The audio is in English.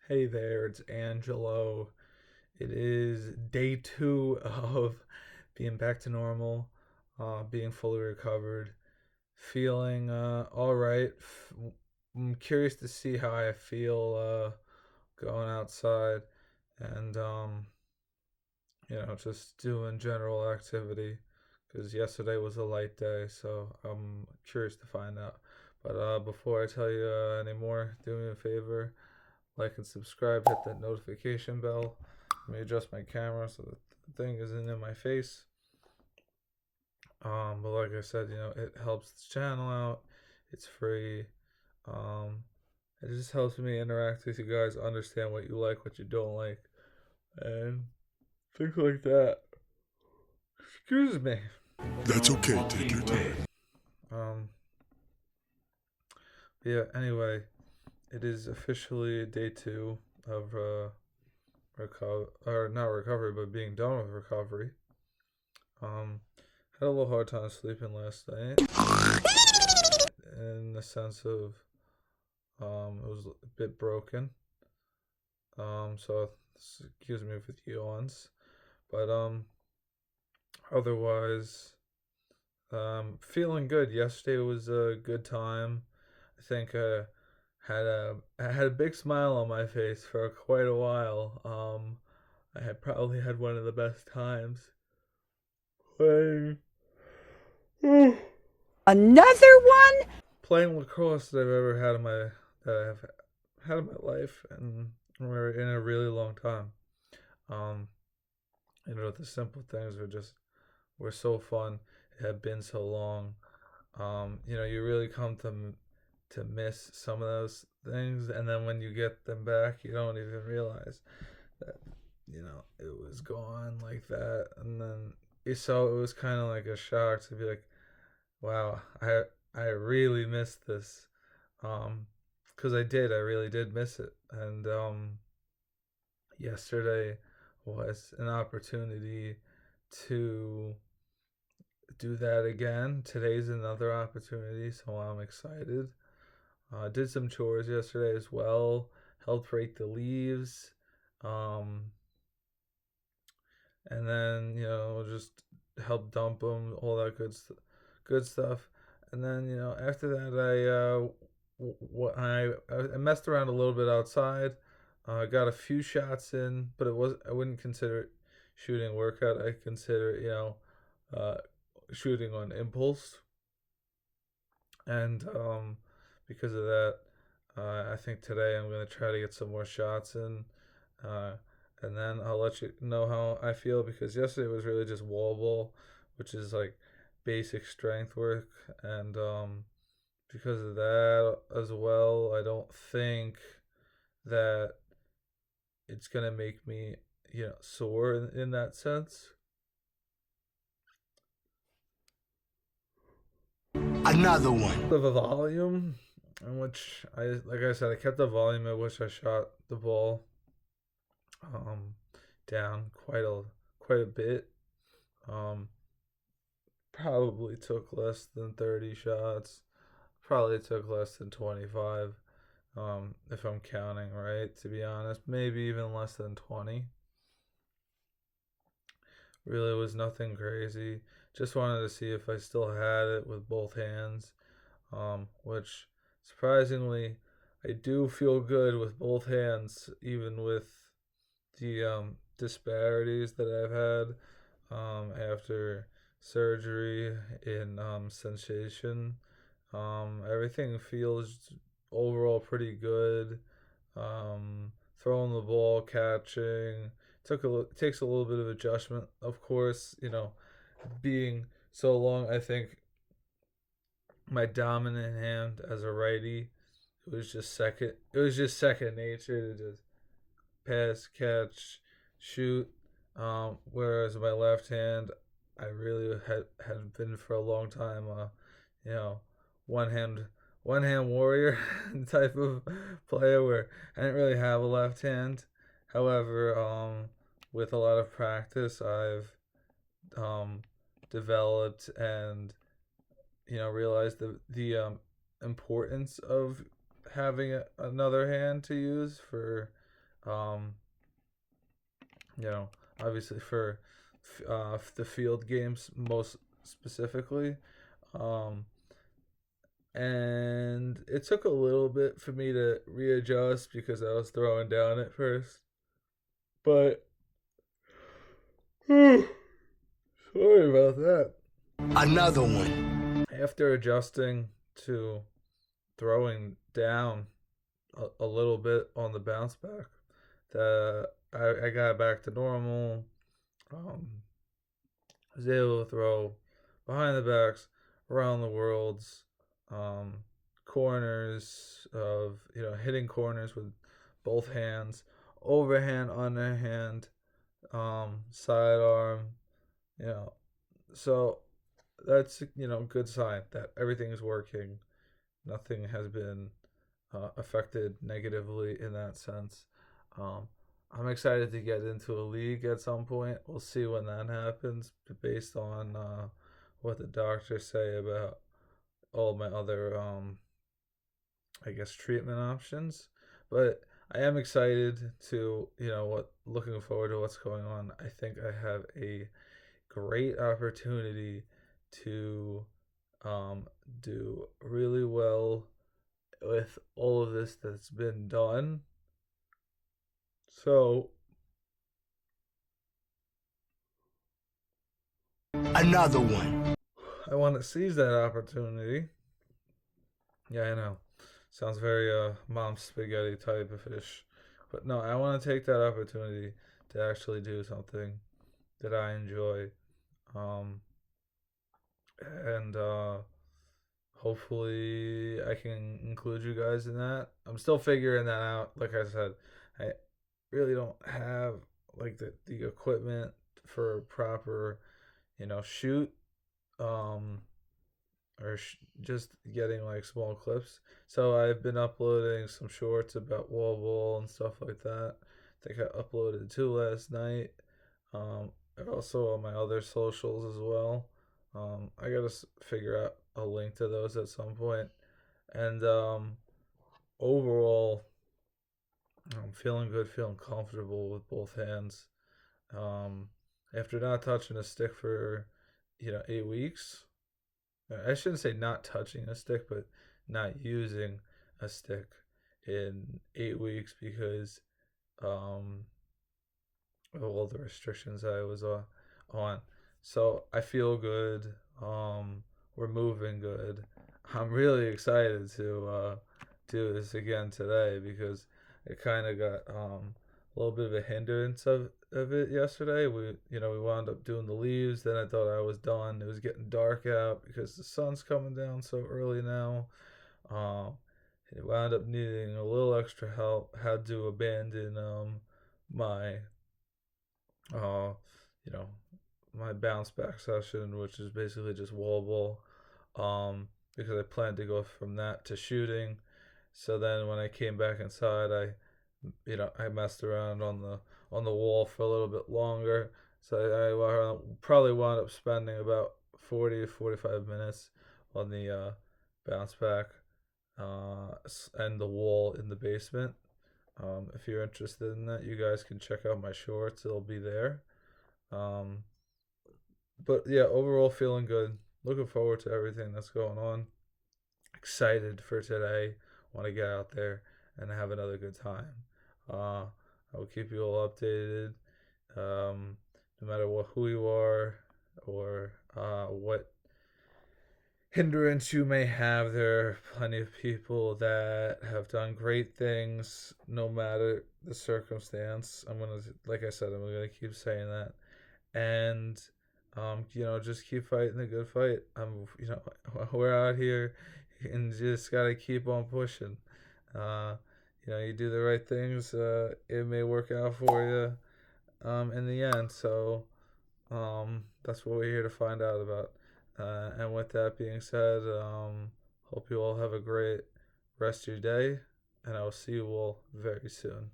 Hey there, it's Angelo. It is day two of being back to normal, being fully recovered, feeling all right. I'm curious to see how I feel going outside and just doing general activity because yesterday was a light day, so I'm curious to find out. But before I tell you any more, do me a favor, like and subscribe, hit that notification bell. Let me adjust my camera so that the thing isn't in my face. But like I said, it helps the channel out. It's free. Um, it just helps me interact with you guys, understand what you like, what you don't like, and things like that. Excuse me. That's okay. Take your time. Um, yeah. Anyway, it is officially day two of recover or not recovery, but being done with recovery. Had a little hard time sleeping last night, in the sense of it was a bit broken. So excuse me with yawns, but otherwise, feeling good. Yesterday was a good time. I think I had a big smile on my face for quite a while. I had probably had one of the best times playing Another one? playing lacrosse that I've ever had in my that I've had in my life, and we're in a really long time. Um, the simple things were so fun. It had been so long. You really come to miss some of those things, and then when you get them back, you don't even realize that it was gone like that, and then it was kind of like a shock to be like, wow, I really missed this. Um, because I really did miss it, and yesterday was an opportunity to do that again. Today's another opportunity, so I'm excited. Did some chores yesterday as well. Helped rake the leaves, um, and then just help dump them, all that good stuff. And then after that, I messed around a little bit outside. Got a few shots in, but I wouldn't consider it shooting workout. I consider it, uh, shooting on impulse, and because of that, I think today I'm gonna try to get some more shots in. Uh, and then I'll let you know how I feel, because yesterday was really just wall ball, which is like basic strength work, and because of that as well, I don't think that it's gonna make me sore in that sense. Another one. Of a volume, in which like I said, I kept the volume at which I shot the ball um down quite a bit. Um, Probably took less than 30 shots. Probably took less than 25. If I'm counting right, to be honest, maybe even less than 20. Really was nothing crazy. Just wanted to see if I still had it with both hands. Which surprisingly, I do feel good with both hands, even with the disparities that I've had after surgery in sensation. Everything feels overall pretty good. Throwing the ball, catching takes a little bit of adjustment, of course. Being so long, I think my dominant hand as a righty, it was just second nature to just pass, catch, shoot. Whereas my left hand, I really had been for a long time, you know, one hand one hand warrior type of player, where I didn't really have a left hand. However, with a lot of practice, I've um, developed and realized the importance of having another hand to use for Um, you know, obviously for the field games most specifically. Um, and it took a little bit for me to readjust because I was throwing down at first. But sorry about that. Another one. After adjusting to throwing down a little bit on the bounce back, I got back to normal. I was able to throw behind the backs, around the worlds, um, corners of hitting corners with both hands, overhand, underhand, sidearm, you know. So that's good sign that everything is working. Nothing has been affected negatively in that sense. Um, I'm excited to get into a league at some point. We'll see when that happens, based on what the doctors say about all my other, I guess, treatment options. But I am excited to, looking forward to what's going on. I think I have a great opportunity to do really well with all of this that's been done. So Another one. I want to seize that opportunity. Yeah, I know. Sounds very mom spaghetti type of fish. But no, I want to take that opportunity to actually do something that I enjoy. Um, and hopefully I can include you guys in that. I'm still figuring that out. Like I said, I really don't have like the equipment for proper, shoot. Um, or just getting like small clips. So I've been uploading some shorts about wall ball and stuff like that. I think I uploaded 2 last night. And also on my other socials as well. I gotta figure out a link to those at some point. And overall, I'm feeling good, feeling comfortable with both hands. Um, After not touching a stick for 8 weeks. I shouldn't say not touching a stick, but not using a stick in 8 weeks because um, of all the restrictions I was on. So I feel good. We're moving good. I'm really excited to do this again today because it kind of got a little bit of a hindrance of it yesterday. We wound up doing the leaves. Then I thought I was done. It was getting dark out because the sun's coming down so early now. Um, it wound up needing a little extra help. Had to abandon my uh, you know, my bounce back session, which is basically just wall ball, because I planned to go from that to shooting. So then when I came back inside, I messed around on the wall for a little bit longer. So I probably wound up spending about 40 to 45 minutes on the bounce back and the wall in the basement. If you're interested in that, you guys can check out my shorts. It'll be there. Um, but yeah, overall feeling good. Looking forward to everything that's going on. Excited for today. Want to get out there and have another good time. I will keep you all updated. No matter who you are or what hindrance you may have, there are plenty of people that have done great things no matter the circumstance. Like I said, I'm gonna keep saying that, and just keep fighting the good fight. We're out here and just gotta keep on pushing. Uh, you do the right things, it may work out for you in the end. So that's what we're here to find out about. And with that being said, hope you all have a great rest of your day, and I will see you all very soon.